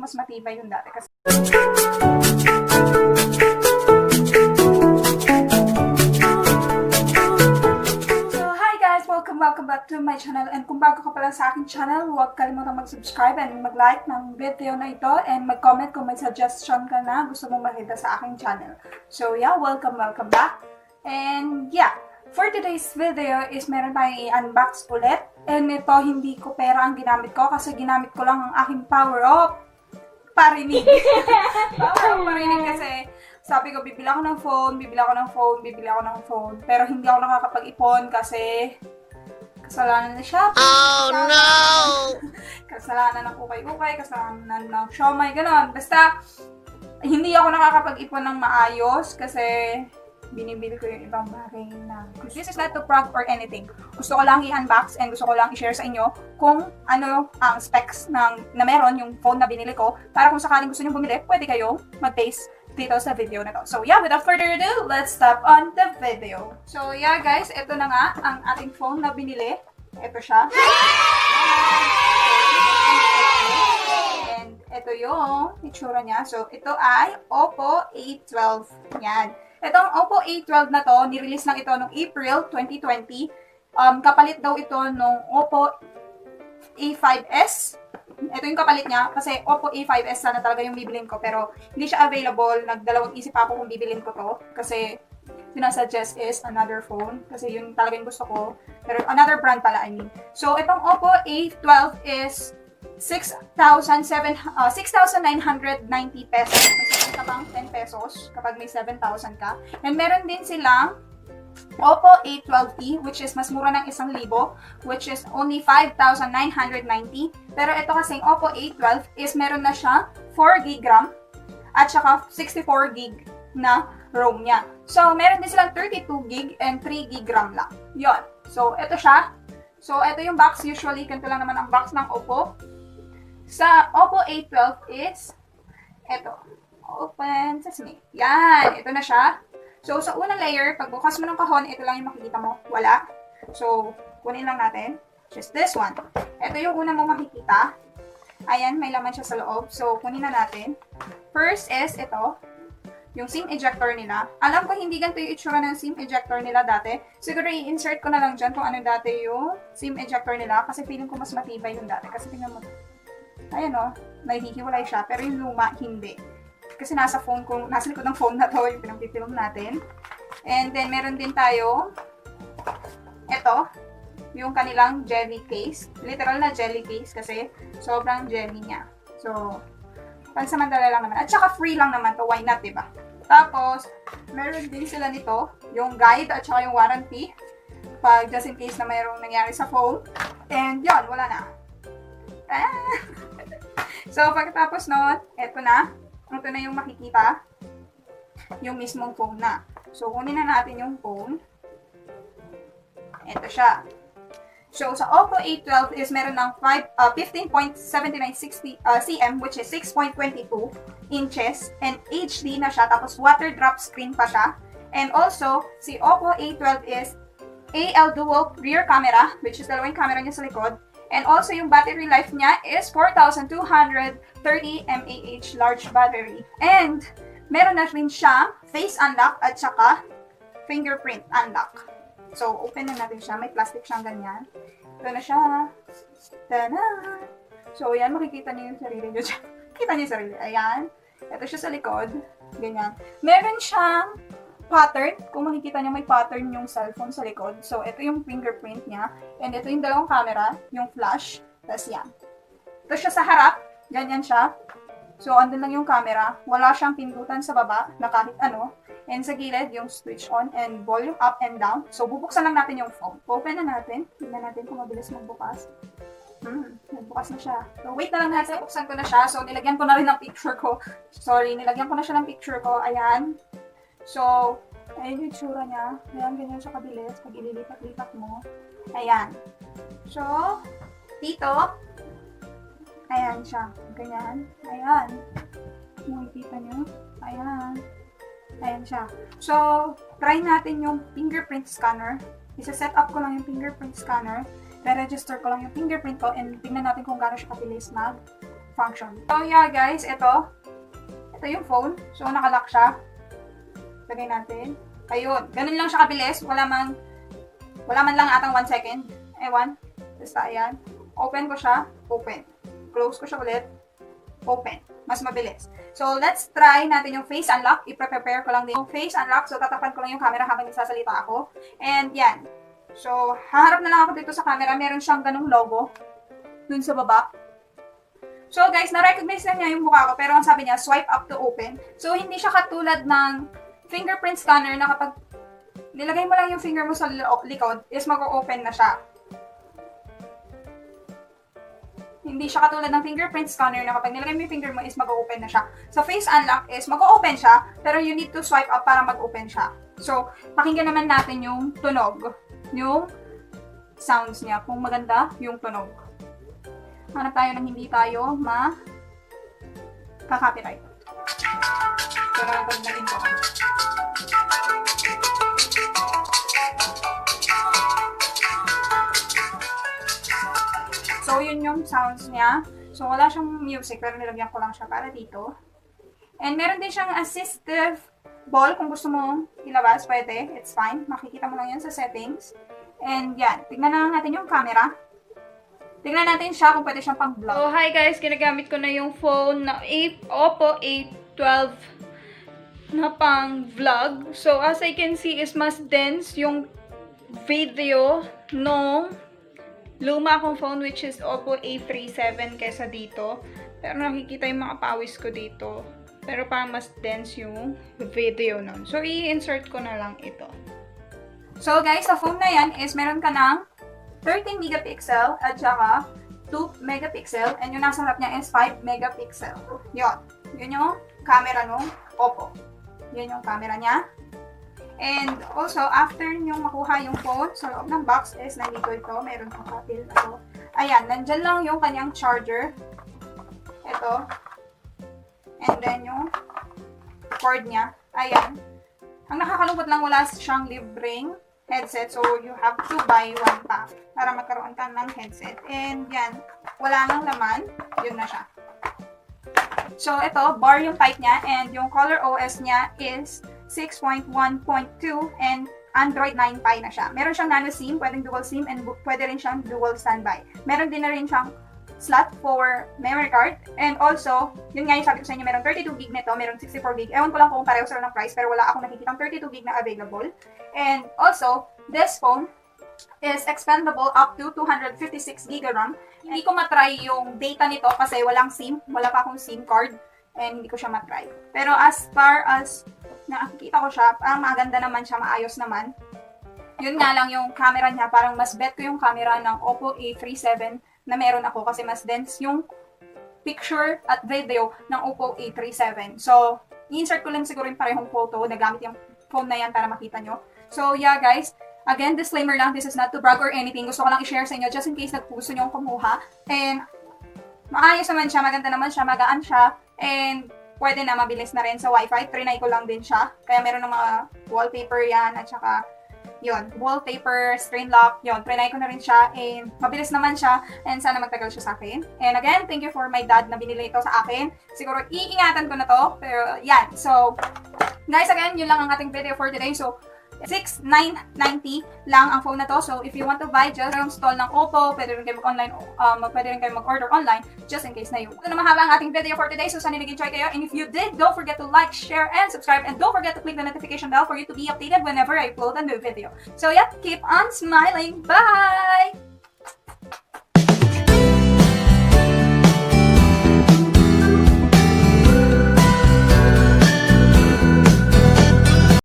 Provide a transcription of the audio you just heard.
mas matibay yung dati kasi. So, hi guys! Welcome back to my channel. And kung bago ka pala sa aking channel, huwag kalimutang mag-subscribe and mag-like ng video na ito and mag-comment kung may suggestion ka na gusto mong makita sa aking channel. So yeah, welcome back. And yeah, for today's video is meron tayong i-unbox ulit. And ito, hindi ko pera ang ginamit ko kasi ginamit ko lang ang aking power of parinig. Power of parinig kasi sabi ko, bibili ako ng phone. Pero hindi ako nakakapag-ipon kasi kasalanan na siya. Oh no! Kasalanan ng ukay-ukay, kasalanan ng siomay, gano'n. Basta, hindi ako nakakapag-ipon ng maayos kasi binibili ko yung ibang bagay na. This is not to prank or anything. Gusto ko lang i-unbox and gusto ko lang i-share sa inyo kung ano ang specs na meron yung phone na binili ko para kung sakaling gusto nyo bumili, pwede kayo mag-paste dito sa video na to. So yeah, without further ado, let's start on the video. So yeah guys, ito na nga ang ating phone na binili. Ito siya. And ito yung itsura niya. So ito ay Oppo A12. Yan. Itong Oppo A12 na to, nirelease lang ito noong April 2020. Kapalit daw ito nung Oppo A5s. Ito yung kapalit niya kasi Oppo A5s sana talaga yung bibilin ko pero hindi siya available. Nagdalawang isip ako kung bibilin ko to kasi sinasuggest is another phone kasi yun talaga yung gusto ko. Pero another brand pala, I mean. So, itong Oppo A12 is 6,990 pesos. May sasang ka pang 10 pesos kapag may 7,000 ka. And meron din silang Oppo A12e, which is mas mura ng 1,000, which is only 5,990. Pero ito kasing Oppo A12 is meron na siya 4GB RAM at saka 64GB na ROM niya. So, meron din silang 32GB and 3GB RAM lang. Yon. So, ito siya. So, ito yung box. Usually, ganito lang naman ang box ng Oppo. Sa Oppo A12 is ito. Open sesame. Yan. Ito na siya. So, sa unang layer, pagbukas mo ng kahon, ito lang yung makikita mo. Wala. So, kunin lang natin. Just this one. Ito yung unang mo makikita. Ayan, may laman siya sa loob. So, kunin na natin. First is ito. Yung SIM ejector nila. Alam ko hindi ganito yung itsura ng SIM ejector nila dati. Siguro i-insert ko na lang dyan kung ano dati yung SIM ejector nila. Kasi feeling ko mas matibay yung dati. Kasi tingnan mo. Ayan o. Nahihiwalay siya. Pero yung luma, hindi. Kasi nasa likod ng phone na to, yung pinagpipilm natin. And then, meron din tayo, ito, yung kanilang jelly case. Literal na jelly case kasi sobrang jelly niya. So, pansamantala lang naman. At saka free lang naman to, why not, diba? Tapos, meron din sila nito, yung guide at saka yung warranty. Pag just in case na mayroong nangyari sa phone. And yun, wala na. So, pagkatapos nun, eto na. Ito na yung makikita. Yung mismong phone na. So, kunin na natin yung phone. Ito siya. So, sa Oppo A12 is meron ng 15.7960 cm, which is 6.22 inches. And HD na siya. Tapos, water drop screen pa siya. And also, si Oppo A12 is AL dual rear camera, which is dalawang camera niya sa likod. And also, yung battery life niya is 4,230 mAh large battery. And, meron na rin siya face unlock at saka fingerprint unlock. So, open na natin siya. May plastic siyang ganyan. Ito na siya. Tada! So, ayan. Makikita niyo yung sarili niyo dyan. Kita niyo yung sarili. Ayan. Ito siya sa likod. Ganyan. Meron siyang pattern. Kung makikita niyo, may pattern yung cellphone sa likod. So, ito yung fingerprint niya. And ito yung dalawang camera. Yung flash. Tapos yan. Ito siya sa harap. Ganyan siya. So, andun lang yung camera. Wala siyang pindutan sa baba na kahit ano. And sa gilid, yung switch on and volume up and down. So, bubuksan lang natin yung phone. Open na natin. Tingnan natin kung mabilis magbukas. Nagbukas na siya. So, wait na lang natin. Buksan ko na siya. So, nilagyan ko na rin ng picture ko. Sorry, nilagyan ko na siya ng picture ko. Ayan. So, ayun yung tsura niya. Ayan, ganyan siya kabilis. Pag ililipat-lipat mo. Ayan. So, dito. Ayan siya. Ganyan. Ayan. Makikita niyo. Ayan. Ayan siya. So, try natin yung fingerprint scanner. Isa-set up ko lang yung fingerprint scanner. Re-register ko lang yung fingerprint ko and tingnan natin kung gaano siya kabilis mag function. So yeah guys, ito yung phone. So nakalock siya. Lagay natin. Ayun, ganun lang siya kabilis. Wala man lang atang 1 second. Ewan. Basta ayan. Open ko siya. Open. Close ko siya ulit. Open. Mas mabilis. So, let's try natin yung face unlock. I-prepare ko lang din yung face unlock. So, tatapan ko lang yung camera habang nagsasalita ako. And, yan. So, haharap na lang ako dito sa camera. Meron siyang ganung logo. Dun sa baba. So, guys, na-recognize na niya yung mukha ko. Pero, ang sabi niya, swipe up to open. So, hindi siya katulad ng fingerprint scanner na kapag nilagay mo lang yung finger mo sa likod, is mag-open na siya. Hindi siya katulad ng fingerprint scanner na kapag nilagay mo yung finger mo is mag-open na siya. Sa face unlock is mag-open siya, pero you need to swipe up para mag-open siya. So, pakinggan naman natin yung tunog. Yung sounds niya. Kung maganda yung tunog. Hanap tayo ng hindi tayo ma-copyright. So, nagpagdalin ko. So, yun yung sounds niya. So, wala siyang music, pero nilagyan ko lang siya para dito. And meron din siyang assistive ball. Kung gusto mo ilabas, pwede. It's fine. Makikita mo lang yan sa settings. And yan. Tignan na natin yung camera. Tignan natin siya kung pwede siyang pang-vlog. So, hi guys. Ginagamit ko na yung phone na Oppo A12 na pang-vlog. So, as I can see is mas dense yung video nung luma akong phone which is Oppo A37 kesa dito. Pero nakikita yung mga pawis ko dito. Pero parang mas dense yung video nun. So, i-insert ko na lang ito. So, guys, sa phone na yan is meron ka ng 13 megapixel at saka 2 megapixel. And yung nasa harap niya is 5 megapixel. Yun. Yun yung camera nung Oppo. Yun yung camera niya. And also, after nyo makuha yung phone, sa loob ng box is nandito ito. Meron pang kapil na ito. Ayan, nandyan lang yung kanyang charger. Ito. And then yung cord niya. Ayan. Ang nakakalungkot lang, wala siyang libreng headset. So, you have to buy one pa para magkaroon ka ng headset. And yan, wala nang laman. Yun na siya. So, ito, bar yung type niya. And yung color OS niya is 6.1.2 and Android 9 Pie na siya. Meron siyang nano SIM, pwedeng dual SIM, and pwede rin siyang dual standby. Meron din na rin siyang slot for memory card. And also, yun nga yung sabi ko sa inyo, meron 32 gig nito, meron 64 gig. Ewan ko lang kung pareho sila ng price, pero wala akong nakikitang 32 gig na available. And also, this phone is expandable up to 256 gig RAM. Hindi ko matry yung data nito kasi walang SIM, wala pa akong SIM card. And hindi ko siya matry. Pero as far as nakikita ko siya, parang maganda naman siya, maayos naman. Yun nga lang yung camera niya, parang mas bet ko yung camera ng Oppo A37 na meron ako kasi mas dense yung picture at video ng Oppo A37. So, i-insert ko lang siguro yung parehong photo na gamit yung phone na yan para makita nyo. So, yeah guys, again, disclaimer lang, this is not to brag or anything. Gusto ko lang i-share sa inyo just in case gusto nyo kumuha. And, maayos naman siya, maganda naman siya, magaan siya, and pwede na, mabilis na rin sa Wi-Fi. Trinay ko lang din siya. Kaya meron ng mga wallpaper yan, at saka, yun, wallpaper, screen lock, yun, trinay ko na rin siya, and mabilis naman siya, and sana magtagal siya sa akin. And again, thank you for my dad na binili ito sa akin. Siguro, iingatan ko na to, pero yan. So, guys, again, yun lang ang ating video for today. So, 6,990 lang ang phone na to. So, if you want to buy, just install ng Oppo. Pwede rin kayo mag-online, pwede rin kayo mag-order online, just in case na yun. Ito na mahaba ang ating video for today. So, sana nag-enjoy kayo. And if you did, don't forget to like, share, and subscribe. And don't forget to click the notification bell for you to be updated whenever I upload a new video. So, yeah, keep on smiling. Bye!